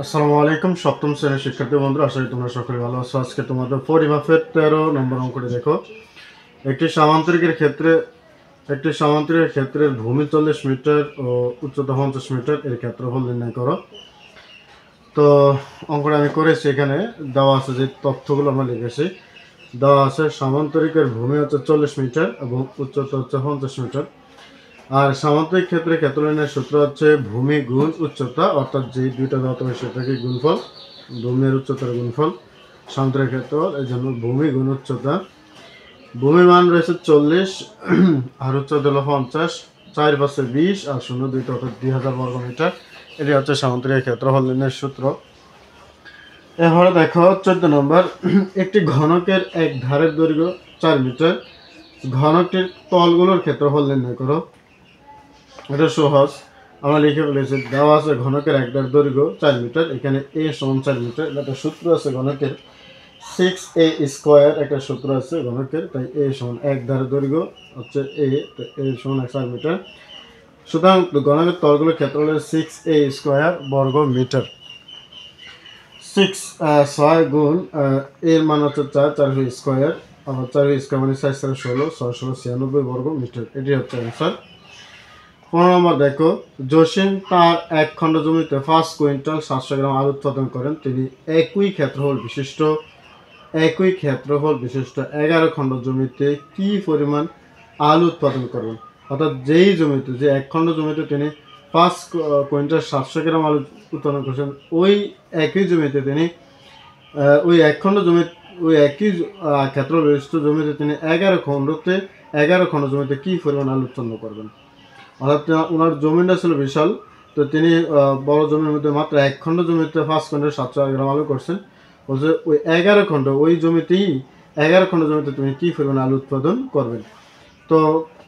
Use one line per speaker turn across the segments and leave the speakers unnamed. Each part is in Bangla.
আসসালামু আলাইকুম সপ্তম শ্রেণীর শিক্ষার্থী বন্ধুরা, আশা করি তোমরা সকলে ভালো আছো। আজকে তোমাদের পরিমাপের 13 নম্বর অঙ্কটি দেখো। একটি সামান্তরিকের ক্ষেত্রে ভূমি 40 মিটার ও উচ্চতা 50 মিটার, এর ক্ষেত্রফল নির্ণয় করো। তো অঙ্কটা আমি করেছি, এখানে দেওয়া আছে যে তথ্যগুলো আমরা লিখেছি। দেওয়া আছে সামান্তরিকের ভূমি হচ্ছে 40 মিটার এবং উচ্চতা হচ্ছে 50 মিটার। আর সামান্তরিক ক্ষেত্রে ক্ষেত্রফলের সূত্র হচ্ছে ভূমি গুণ উচ্চতা, অর্থাৎ যে দুইটা দেওয়া হবে সেটাকে গুণফল, ভূমির উচ্চতার গুণফল সামান্তরিক ক্ষেত্রফল। এই জন্য ভূমি গুণ উচ্চতা, ভূমির মান রয়েছে 40 আর উচ্চতা হলো 50, 4 পাশে 20 আর 0 2 অর্থাৎ 2000 বর্গ মিটার। এটি হচ্ছে সামান্তরিক ক্ষেত্রফল নির্ণয়ের সূত্র। এরপরে দেখো 14 নম্বর, একটি ঘনকের এক ধারের দৈর্ঘ্য 4 মিটার, ঘনকটির তলগুলোর ক্ষেত্রফল নির্ণয় করো। এটা সহজ, আমরা লিখে ফেলেছি। দেওয়া আছে ঘনকের এক ধারের দৈর্ঘ্য 4 মিটার, এখানে a সমান 4 মিটার। একটা সূত্র আছে ঘনকের 6a স্কোয়ার, একটা সূত্র আছে ঘনকের, তাই a সমান এক ধারের দৈর্ঘ্য হচ্ছে a, তো a সমান 4 মিটার। সুতরাং ঘনকের তলগুলোর ক্ষেত্রফল হলো 6a স্কোয়ার বর্গ মিটার। 6 গুণ এর মান হচ্ছে 4, 4 স্কোয়ার, আবার 4 স্কোয়ার মানে 4 4 16, 6 16 96 বর্গ মিটার। এটি হচ্ছে অ্যান্সার। 15 নম্বর দেখো, জসিম তার এক খণ্ড জমিতে 5 কুইন্টাল 700 গ্রাম আলু উৎপাদন করেন। তিনি একই ক্ষেত্রফল বিশিষ্ট 11 খণ্ড জমিতে কি পরিমাণ আলু উৎপাদন করবেন। অর্থাৎ যেই জমিতে, যে এক খণ্ড জমিতে তিনি 5 কুইন্টাল 700 গ্রাম আলু উৎপাদন করছেন, ওই একই জমিতে তিনি ওই একই ক্ষেত্রফল বিশিষ্ট জমিতে তিনি 11 খণ্ড জমিতে কি পরিমাণ আলু উৎপন্ন করবেন। অর্থাৎ ওনার জমিটা ছিল বিশাল, তো তিনি বড় জমির মধ্যে মাত্র এক খণ্ড জমিতে 5 কুইন্টাল 700 গ্রাম আলু করছেন। বলছে ওই 11 খণ্ড জমিতে তুমি কি পরিমাণ আলু উৎপাদন করবেন। তো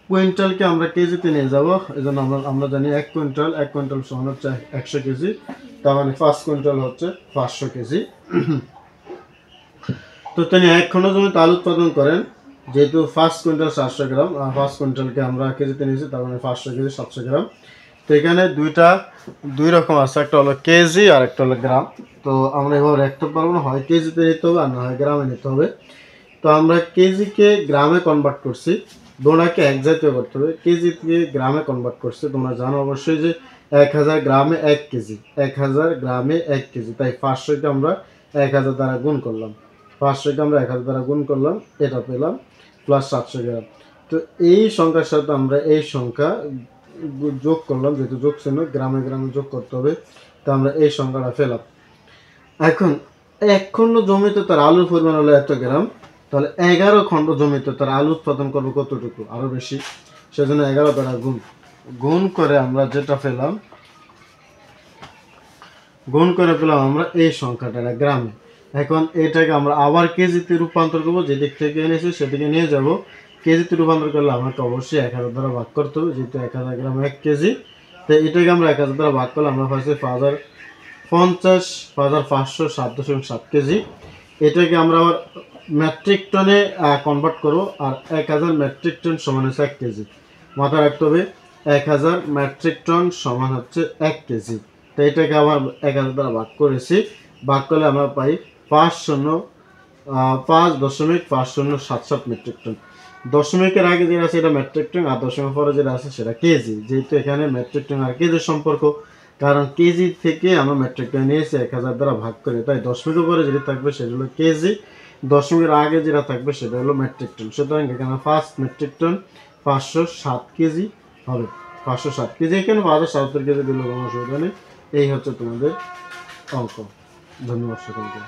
কুইন্টালকে আমরা কেজিতে নিয়ে যাব, এই জন্য আমরা জানি 1 কুইন্টাল সমান হচ্ছে 100 কেজি, তার মানে 5 কুইন্টাল হচ্ছে 500 কেজি। তো তিনি এক খণ্ড জমিতে আলু উৎপাদন করেন, যেহেতু 5 কুইন্টাল 700 গ্রাম, 5 কুইন্টালকে আমরা কেজিতে নিয়েছি, তার মানে 500 কেজি 700 গ্রাম। তো এখানে দুই রকম আছে, একটা হলো কেজি আর একটা হলো গ্রাম। তো আমরা এভাবে রাখতে পারবো না, হয় কেজিতে নিতে হবে আর না হয় গ্রামে নিতে হবে। তো আমরা কেজিকে গ্রামে কনভার্ট করছি, দোনাকে এক জাতীয় করতে হবে। কেজি থেকে গ্রামে কনভার্ট করছি, তোমরা জানো অবশ্যই যে 1000 গ্রামে 1 কেজি, 1000 গ্রামে 1 কেজি। তাই 500কে আমরা 1000 দ্বারা গুণ করলাম, 500কে আমরা 1000 দ্বারা গুণ করলাম, এটা পেলাম প্লাস 700 গ্রাম। তো এই সংখ্যার সাথে আমরা এই সংখ্যা যোগ করলাম, যেহেতু যোগ চিহ্ন গ্রামে যোগ করতে হবে, তো আমরা এই সংখ্যাটা পেলাম। এখন এক খণ্ড জমিতে তার আলুর পরিমাণ হলো এত গ্রাম, তাহলে 11 খণ্ড জমিতে তার আলু উৎপাদন করবো কতটুকু, আরো বেশি। সেজন্য 11 দ্বারা গুণ করে আমরা যেটা পেলাম, আমরা এই সংখ্যাটা গ্রামে। এখন এটাকে আমরা আবার কেজিতে রূপান্তর করবো, যেদিক থেকে এনেছি সেদিকে নিয়ে যাব। কেজিতে রূপান্তর করলে আমাকে অবশ্যই 1000 দ্বারা ভাগ করতে হবে, যেহেতু 1000 গ্রাম 1 কেজি। তো এটাকে আমরা 1000 দ্বারা ভাগ করলে আমরা পাচ্ছি 5507.7 কেজি। এটাকে আমরা আবার মেট্রিক টনে কনভার্ট করবো, আর 1000 মেট্রিক টন সমান হচ্ছে 1 কেজি। মাথায় রাখতে হবে 1000 মেট্রিক টন সমান হচ্ছে 1 কেজি। তো এটাকে আবার 1000 দ্বারা ভাগ করেছি, ভাগ করলে আমরা পাই 5.5077 মেট্রিক টন। দশমিকের আগে যেটা আছে এটা মেট্রিক টন, আর দশমিকের পরে যেটা আছে সেটা কেজি। যেহেতু এখানে মেট্রিক টন আর কেজির সম্পর্ক, কারণ কেজি থেকে আমরা মেট্রিক টন নিয়েছি 1000 দ্বারা ভাগ করে, তাই দশমিকের পরে যেটা থাকবে সেটা হলো কেজি, দশমিকের আগে যেটা থাকবে সেটা হলো মেট্রিক টন। সুতরাং এখানে 5 মেট্রিক টন 507 কেজি হবে, 507 কেজি। এখানে 577 কেজি দিলে কোনো অসুবিধা নেই। এই হচ্ছে তোমাদের অঙ্ক। ধন্যবাদ সকলকে।